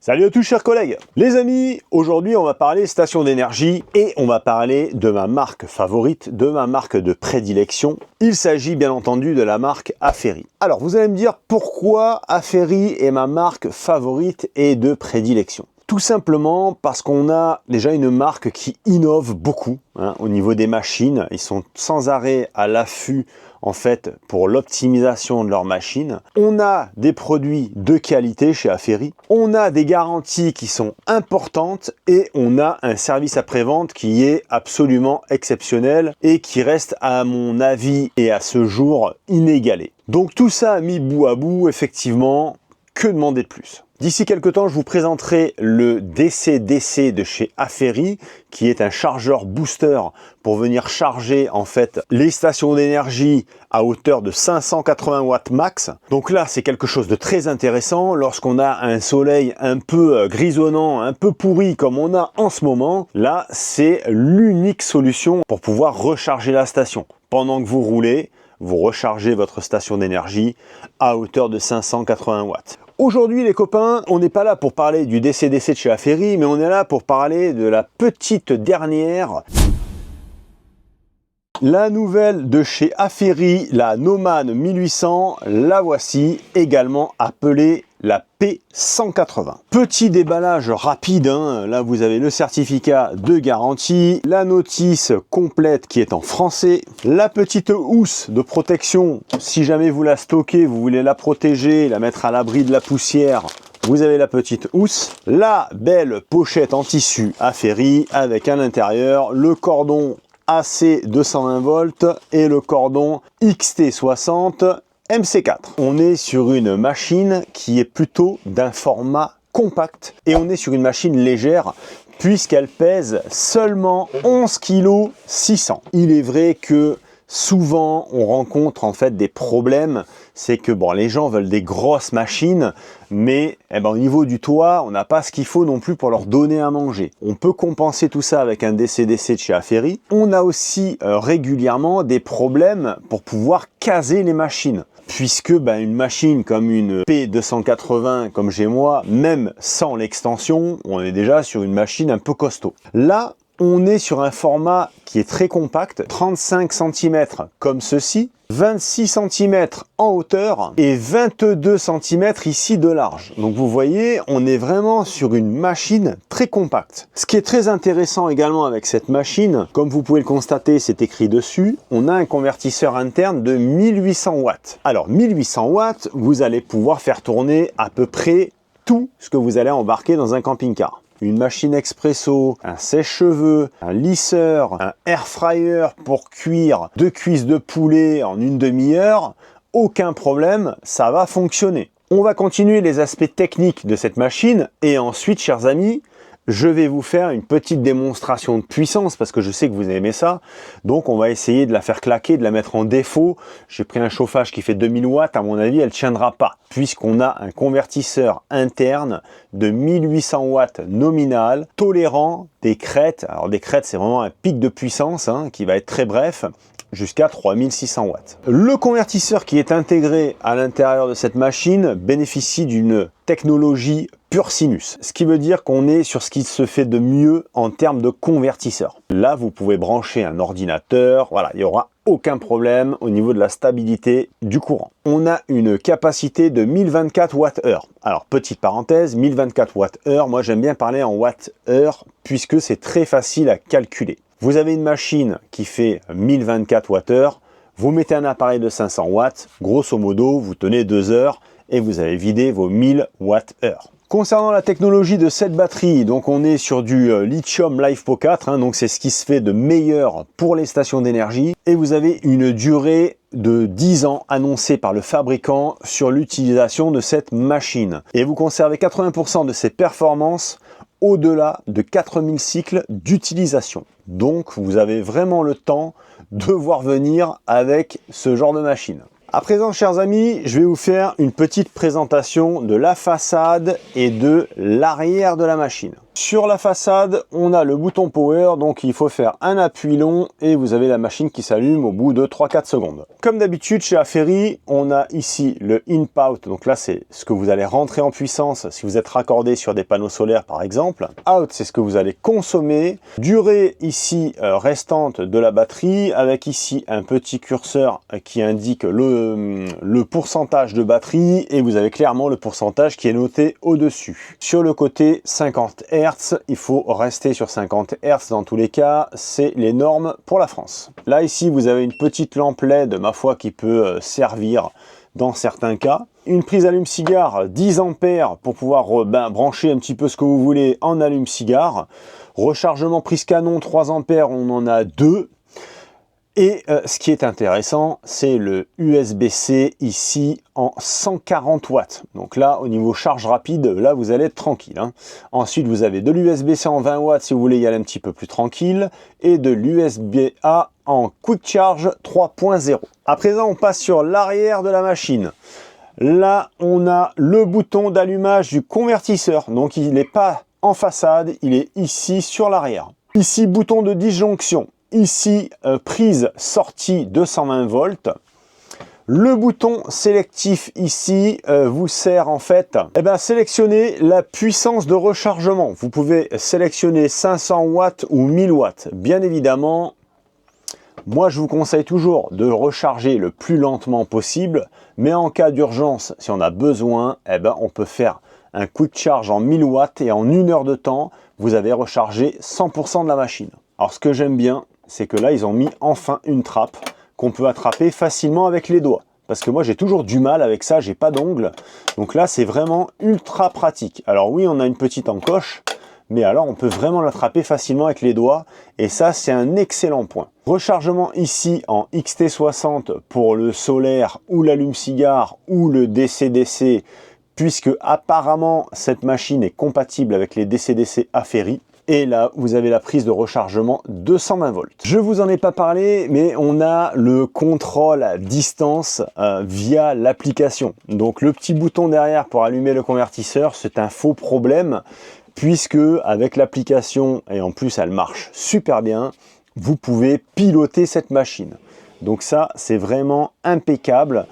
Salut à tous chers collègues. Les amis, aujourd'hui on va parler station d'énergie et on va parler de ma marque favorite, de ma marque de prédilection. Il s'agit bien entendu de la marque Aferri. Alors vous allez me dire pourquoi Aferri est ma marque favorite et de prédilection. Tout simplement parce qu'on a déjà une marque qui innove beaucoup au niveau des machines. Ils sont sans arrêt à l'affût en fait pour l'optimisation de leurs machines. On a des produits de qualité chez Aferri. On a des garanties qui sont importantes et on a un service après-vente qui est absolument exceptionnel et qui reste à mon avis et à ce jour inégalé. Donc tout ça mis bout à bout, effectivement, que demander de plus ? D'ici quelques temps, je vous présenterai le DC-DC de chez Aferri, qui est un chargeur booster pour venir charger en fait les stations d'énergie à hauteur de 580 watts max. Donc là, c'est quelque chose de très intéressant lorsqu'on a un soleil un peu grisonnant, un peu pourri comme on a en ce moment. Là, c'est l'unique solution pour pouvoir recharger la station. Pendant que vous roulez, vous rechargez votre station d'énergie à hauteur de 580 watts. Aujourd'hui les copains, on n'est pas là pour parler du DC-DC de chez Aferri, mais on est là pour parler de la petite dernière. La nouvelle de chez Aferri, la Nomad 1800, la voici, également appelée la P180. Petit déballage rapide, là vous avez le certificat de garantie, la notice complète qui est en français, la petite housse de protection, si jamais vous la stockez, vous voulez la protéger, la mettre à l'abri de la poussière, vous avez la petite housse, la belle pochette en tissu Aferri avec à l'intérieur le cordon AC 220 volts et le cordon XT60 MC4. On est sur une machine qui est plutôt d'un format compact et on est sur une machine légère puisqu'elle pèse seulement 11 kg 600. Il est vrai que souvent on rencontre en fait des problèmes, c'est que bon, les gens veulent des grosses machines, mais au niveau du toit, on n'a pas ce qu'il faut non plus pour leur donner à manger. On peut compenser tout ça avec un DC-DC de chez Aferri. On a aussi régulièrement des problèmes pour pouvoir caser les machines. Puisque une machine comme une P280 comme j'ai moi, même sans l'extension, on est déjà sur une machine un peu costaud. Là, on est sur un format qui est très compact, 35 cm comme ceci, 26 cm en hauteur et 22 cm ici de large. Donc vous voyez, on est vraiment sur une machine très compacte. Ce qui est très intéressant également avec cette machine, comme vous pouvez le constater, c'est écrit dessus, on a un convertisseur interne de 1800 watts. Alors 1800 watts, vous allez pouvoir faire tourner à peu près tout ce que vous allez embarquer dans un camping-car. Une machine expresso, un sèche-cheveux, un lisseur, un air fryer pour cuire 2 cuisses de poulet en une demi-heure, aucun problème, ça va fonctionner. On va continuer les aspects techniques de cette machine et ensuite, chers amis, je vais vous faire une petite démonstration de puissance parce que je sais que vous aimez ça. Donc on va essayer de la faire claquer, de la mettre en défaut. J'ai pris un chauffage qui fait 2000 watts, à mon avis elle ne tiendra pas. Puisqu'on a un convertisseur interne de 1800 watts nominal, tolérant des crêtes. Alors des crêtes c'est vraiment un pic de puissance qui va être très bref, jusqu'à 3600 watts. Le convertisseur qui est intégré à l'intérieur de cette machine bénéficie d'une technologie pure sinus, ce qui veut dire qu'on est sur ce qui se fait de mieux en termes de convertisseur. Là, vous pouvez brancher un ordinateur, voilà, il n'y aura aucun problème au niveau de la stabilité du courant. On a une capacité de 1024 Wh. Alors, petite parenthèse, 1024 Wh, moi j'aime bien parler en Wh puisque c'est très facile à calculer. Vous avez une machine qui fait 1024 Wh, vous mettez un appareil de 500 watts, grosso modo, vous tenez 2 heures et vous avez vidé vos 1000 Wh. Concernant la technologie de cette batterie, donc on est sur du lithium LiFePO4, donc c'est ce qui se fait de meilleur pour les stations d'énergie. Et vous avez une durée de 10 ans annoncée par le fabricant sur l'utilisation de cette machine. Et vous conservez 80% de ses performances au-delà de 4000 cycles d'utilisation. Donc vous avez vraiment le temps de voir venir avec ce genre de machine. À présent, chers amis, je vais vous faire une petite présentation de la façade et de l'arrière de la machine. Sur la façade, on a le bouton power, donc il faut faire un appui long et vous avez la machine qui s'allume au bout de 3-4 secondes. Comme d'habitude chez Aferri, on a ici le in-out, donc là c'est ce que vous allez rentrer en puissance si vous êtes raccordé sur des panneaux solaires par exemple. Out, c'est ce que vous allez consommer. Durée ici restante de la batterie, avec ici un petit curseur qui indique le pourcentage de batterie et vous avez clairement le pourcentage qui est noté au-dessus. Sur le côté 50 Hz, il faut rester sur 50 Hz dans tous les cas, c'est les normes pour la France. Là ici vous avez une petite lampe LED, ma foi, qui peut servir dans certains cas. Une prise allume-cigare 10 ampères pour pouvoir brancher un petit peu ce que vous voulez en allume-cigare. Rechargement prise canon 3 ampères, on en a 2. Et ce qui est intéressant, c'est le USB-C ici en 140 watts. Donc là, au niveau charge rapide, là, vous allez être tranquille, hein. Ensuite, vous avez de l'USB-C en 20 watts si vous voulez y aller un petit peu plus tranquille. Et de l'USB-A en Quick Charge 3.0. À présent, on passe sur l'arrière de la machine. Là, on a le bouton d'allumage du convertisseur. Donc, il n'est pas en façade, il est ici sur l'arrière. Ici, bouton de disjonction. Ici, prise sortie 220 volts. Le bouton sélectif ici vous sert en fait sélectionner la puissance de rechargement. Vous pouvez sélectionner 500 watts ou 1000 watts. Bien évidemment, moi je vous conseille toujours de recharger le plus lentement possible. Mais en cas d'urgence, si on a besoin, on peut faire un quick charge en 1000 watts et en 1 heure de temps, vous avez rechargé 100% de la machine. Alors ce que j'aime bien, c'est que là, ils ont mis enfin une trappe qu'on peut attraper facilement avec les doigts. Parce que moi, j'ai toujours du mal avec ça, j'ai pas d'ongles. Donc là, c'est vraiment ultra pratique. Alors oui, on a une petite encoche, mais alors on peut vraiment l'attraper facilement avec les doigts. Et ça, c'est un excellent point. Rechargement ici en XT60 pour le solaire ou l'allume-cigare ou le DC-DC, puisque apparemment, cette machine est compatible avec les DC-DC Aferri. Et là, vous avez la prise de rechargement 220 volts. Je vous en ai pas parlé, mais on a le contrôle à distance via l'application. Donc le petit bouton derrière pour allumer le convertisseur, c'est un faux problème, puisque avec l'application, et en plus elle marche super bien, vous pouvez piloter cette machine. Donc ça, c'est vraiment impeccable.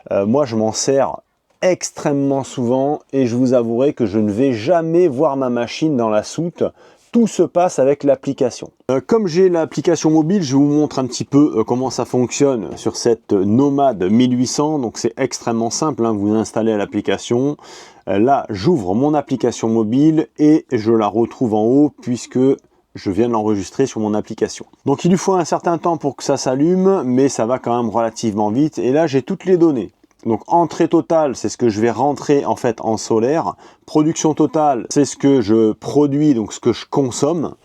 Moi, je m'en sers extrêmement souvent et je vous avouerai que je ne vais jamais voir ma machine dans la soute. Tout se passe avec l'application. Comme j'ai l'application mobile, je vous montre un petit peu comment ça fonctionne sur cette Nomad 1800. Donc c'est extrêmement simple, hein. Vous installez l'application. Là, j'ouvre mon application mobile et je la retrouve en haut puisque je viens de l'enregistrer sur mon application. Donc il lui faut un certain temps pour que ça s'allume, mais ça va quand même relativement vite. Et là, j'ai toutes les données. Donc entrée totale, c'est ce que je vais rentrer en fait en solaire. Production totale, c'est ce que je produis, donc ce que je consomme.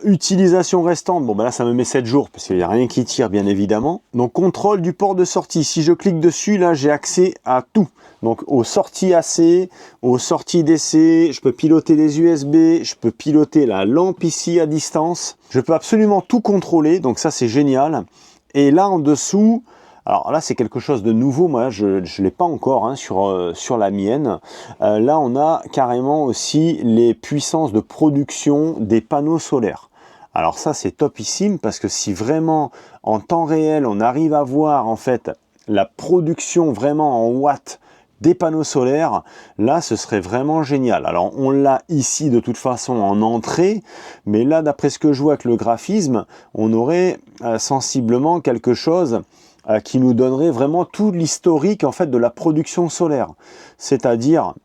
Utilisation restante, bon ben là ça me met 7 jours parce qu'il n'y a rien qui tire bien évidemment. Donc contrôle du port de sortie, si je clique dessus, là j'ai accès à tout. Donc aux sorties AC, aux sorties DC, je peux piloter les USB, je peux piloter la lampe ici à distance. Je peux absolument tout contrôler, donc ça c'est génial. Et là en dessous, alors là, c'est quelque chose de nouveau, moi je ne l'ai pas encore hein, sur la mienne. Là, on a carrément aussi les puissances de production des panneaux solaires. Alors ça, c'est topissime parce que si vraiment, en temps réel, on arrive à voir en fait la production vraiment en watts des panneaux solaires, là, ce serait vraiment génial. Alors, on l'a ici de toute façon en entrée, mais là, d'après ce que je vois avec le graphisme, on aurait sensiblement quelque chose qui nous donnerait vraiment tout l'historique en fait de la production solaire, c'est-à-dire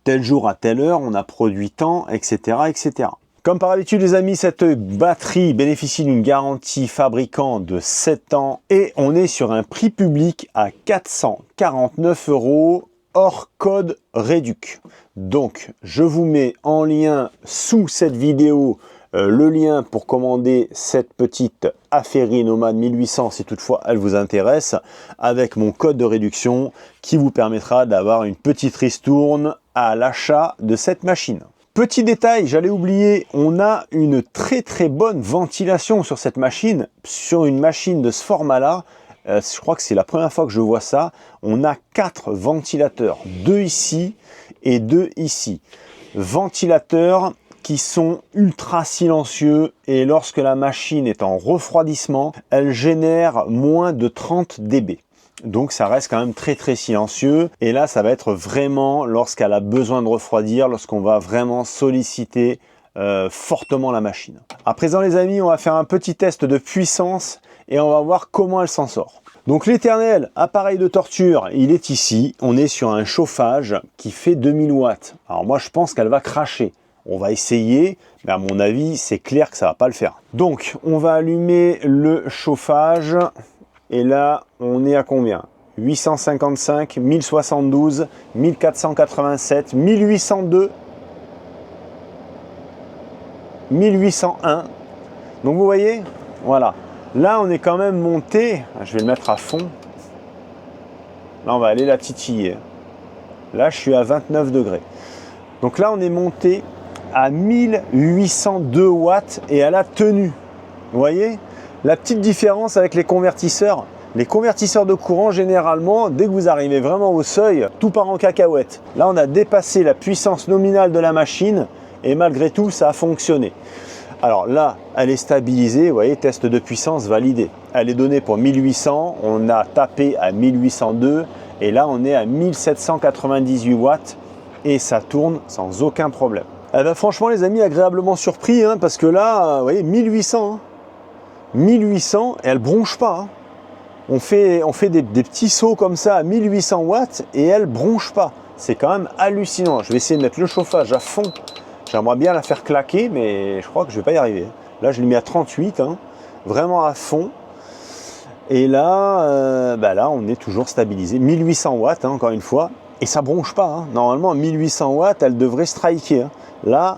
tel jour à telle heure on a produit tant, etc., etc. Comme par habitude les amis, cette batterie bénéficie d'une garantie fabricant de 7 ans et on est sur un prix public à 449 € hors code réduc. Donc je vous mets en lien sous cette vidéo le lien pour commander cette petite Aferri Nomad 1800 si toutefois elle vous intéresse, avec mon code de réduction qui vous permettra d'avoir une petite ristourne à l'achat de cette machine. Petit détail, j'allais oublier, on a une très bonne ventilation sur cette machine. Sur une machine de ce format-là, je crois que c'est la première fois que je vois ça, on a 4 ventilateurs, 2 ici et 2 ici. Ventilateur qui sont ultra silencieux et lorsque la machine est en refroidissement, elle génère moins de 30 dB. Donc ça reste quand même très très silencieux et là ça va être vraiment lorsqu'elle a besoin de refroidir, lorsqu'on va vraiment solliciter fortement la machine. À présent les amis, on va faire un petit test de puissance et on va voir comment elle s'en sort. Donc l'éternel appareil de torture, il est ici. On est sur un chauffage qui fait 2000 watts. Alors moi je pense qu'elle va cracher. On va essayer, mais à mon avis c'est clair que ça va pas le faire. Donc on va allumer le chauffage et là on est à combien? 855, 1072, 1487, 1802, 1801. Donc vous voyez, voilà. Là, on est quand même monté, je vais le mettre à fond. Là, on va aller la titiller. Là, je suis à 29 degrés. Donc là, on est monté à 1802 watts et elle a tenu. Vous voyez? La petite différence avec les convertisseurs de courant, généralement, dès que vous arrivez vraiment au seuil, tout part en cacahuète. Là, on a dépassé la puissance nominale de la machine et malgré tout, ça a fonctionné. Alors là, elle est stabilisée, vous voyez, test de puissance validé. Elle est donnée pour 1800, on a tapé à 1802 et là on est à 1798 watts et ça tourne sans aucun problème. Eh ben, franchement les amis, agréablement surpris parce que là, vous voyez, 1800, 1800 et elle bronche pas. On fait des petits sauts comme ça à 1800 watts et elle bronche pas. C'est quand même hallucinant. Je vais essayer de mettre le chauffage à fond. J'aimerais bien la faire claquer, mais je crois que je ne vais pas y arriver. Là, je l'ai mis à 38, vraiment à fond. Et là, là, on est toujours stabilisé. 1800 watts, encore une fois. Et ça ne bronche pas. Normalement, à 1800 watts, elle devrait striker. Là,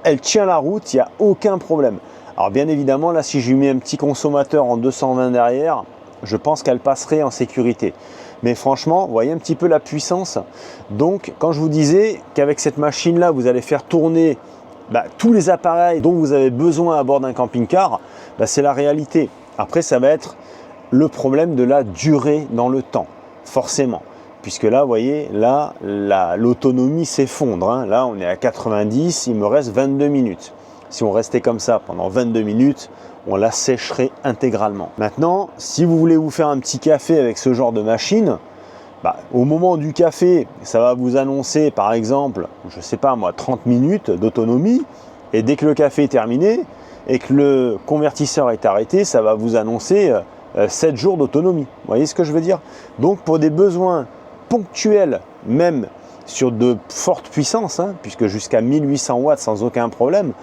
elle tient la route, il n'y a aucun problème. Alors, bien évidemment, là, si je lui mets un petit consommateur en 220 derrière, je pense qu'elle passerait en sécurité. Mais franchement, vous voyez un petit peu la puissance. Donc, quand je vous disais qu'avec cette machine-là, vous allez faire tourner tous les appareils dont vous avez besoin à bord d'un camping-car, c'est la réalité. Après, ça va être le problème de la durée dans le temps, forcément. Puisque là, vous voyez, là, l'autonomie s'effondre. Là, on est à 90, il me reste 22 minutes. Si on restait comme ça pendant 22 minutes, on la sécherait intégralement. Maintenant, si vous voulez vous faire un petit café avec ce genre de machine, au moment du café, ça va vous annoncer par exemple, je ne sais pas moi, 30 minutes d'autonomie. Et dès que le café est terminé et que le convertisseur est arrêté, ça va vous annoncer 7 jours d'autonomie. Vous voyez ce que je veux dire? Donc pour des besoins ponctuels, même sur de fortes puissances, puisque jusqu'à 1800 watts sans aucun problème,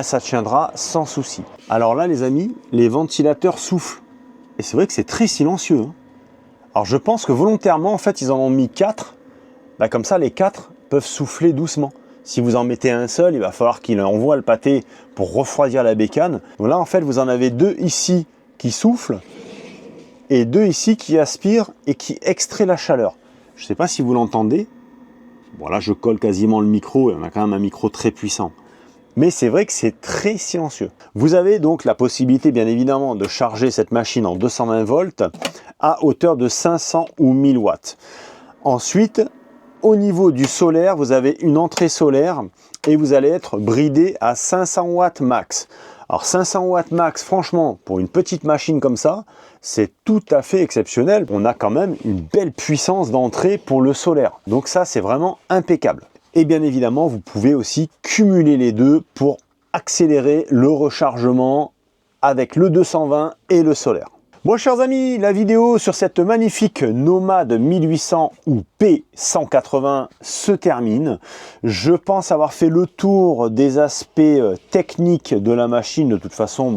ça tiendra sans souci. Alors là les amis, les ventilateurs soufflent. Et c'est vrai que c'est très silencieux. Alors je pense que volontairement, en fait, ils en ont mis 4. Comme ça, les 4 peuvent souffler doucement. Si vous en mettez un seul, il va falloir qu'il envoie le pâté pour refroidir la bécane. Donc là, en fait, vous en avez 2 ici qui soufflent et 2 ici qui aspirent et qui extraient la chaleur. Je ne sais pas si vous l'entendez. Bon, là, je colle quasiment le micro et on a quand même un micro très puissant. Mais c'est vrai que c'est très silencieux. Vous avez donc la possibilité, bien évidemment, de charger cette machine en 220 volts à hauteur de 500 ou 1000 watts. Ensuite, au niveau du solaire, vous avez une entrée solaire et vous allez être bridé à 500 watts max. Alors 500 watts max, franchement, pour une petite machine comme ça, c'est tout à fait exceptionnel. On a quand même une belle puissance d'entrée pour le solaire. Donc ça, c'est vraiment impeccable. Et bien évidemment, vous pouvez aussi cumuler les deux pour accélérer le rechargement avec le 220 et le solaire. Bon, chers amis, la vidéo sur cette magnifique Nomad 1800 ou P180 se termine. Je pense avoir fait le tour des aspects techniques de la machine. De toute façon,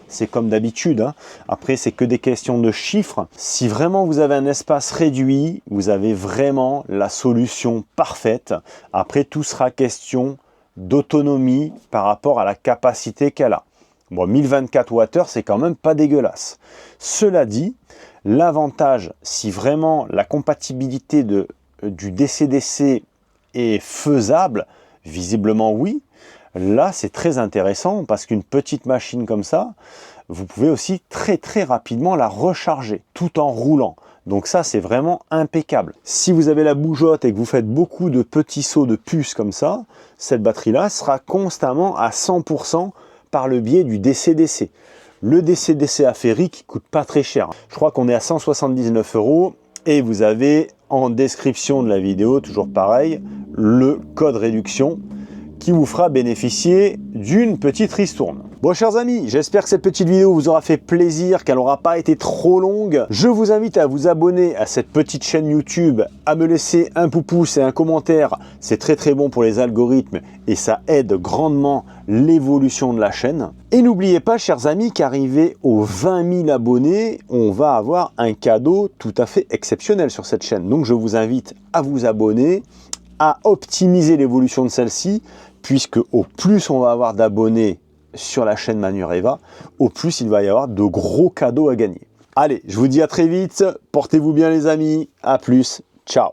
c'est comme d'habitude. Après, c'est que des questions de chiffres. Si vraiment vous avez un espace réduit, vous avez vraiment la solution parfaite. Après, tout sera question d'autonomie par rapport à la capacité qu'elle a. Bon, 1024 Wh, c'est quand même pas dégueulasse. Cela dit, l'avantage, si vraiment la compatibilité du DC-DC est faisable, visiblement oui, là c'est très intéressant parce qu'une petite machine comme ça, vous pouvez aussi très rapidement la recharger tout en roulant. Donc ça, c'est vraiment impeccable. Si vous avez la bougeotte et que vous faites beaucoup de petits sauts de puces comme ça, cette batterie-là sera constamment à 100% par le biais du DC-DC. Le DC-DC Aferi qui coûte pas très cher. Je crois qu'on est à 179 € et vous avez en description de la vidéo, toujours pareil, le code réduction qui vous fera bénéficier d'une petite ristourne. Bon, chers amis, j'espère que cette petite vidéo vous aura fait plaisir, qu'elle n'aura pas été trop longue. Je vous invite à vous abonner à cette petite chaîne YouTube, à me laisser un pouce et un commentaire. C'est très bon pour les algorithmes et ça aide grandement l'évolution de la chaîne. Et n'oubliez pas, chers amis, qu'arrivé aux 20 000 abonnés, on va avoir un cadeau tout à fait exceptionnel sur cette chaîne. Donc je vous invite à vous abonner, à optimiser l'évolution de celle-ci, puisque au plus on va avoir d'abonnés sur la chaîne Manureva, au plus il va y avoir de gros cadeaux à gagner. Allez, je vous dis à très vite, portez-vous bien les amis, à plus, ciao.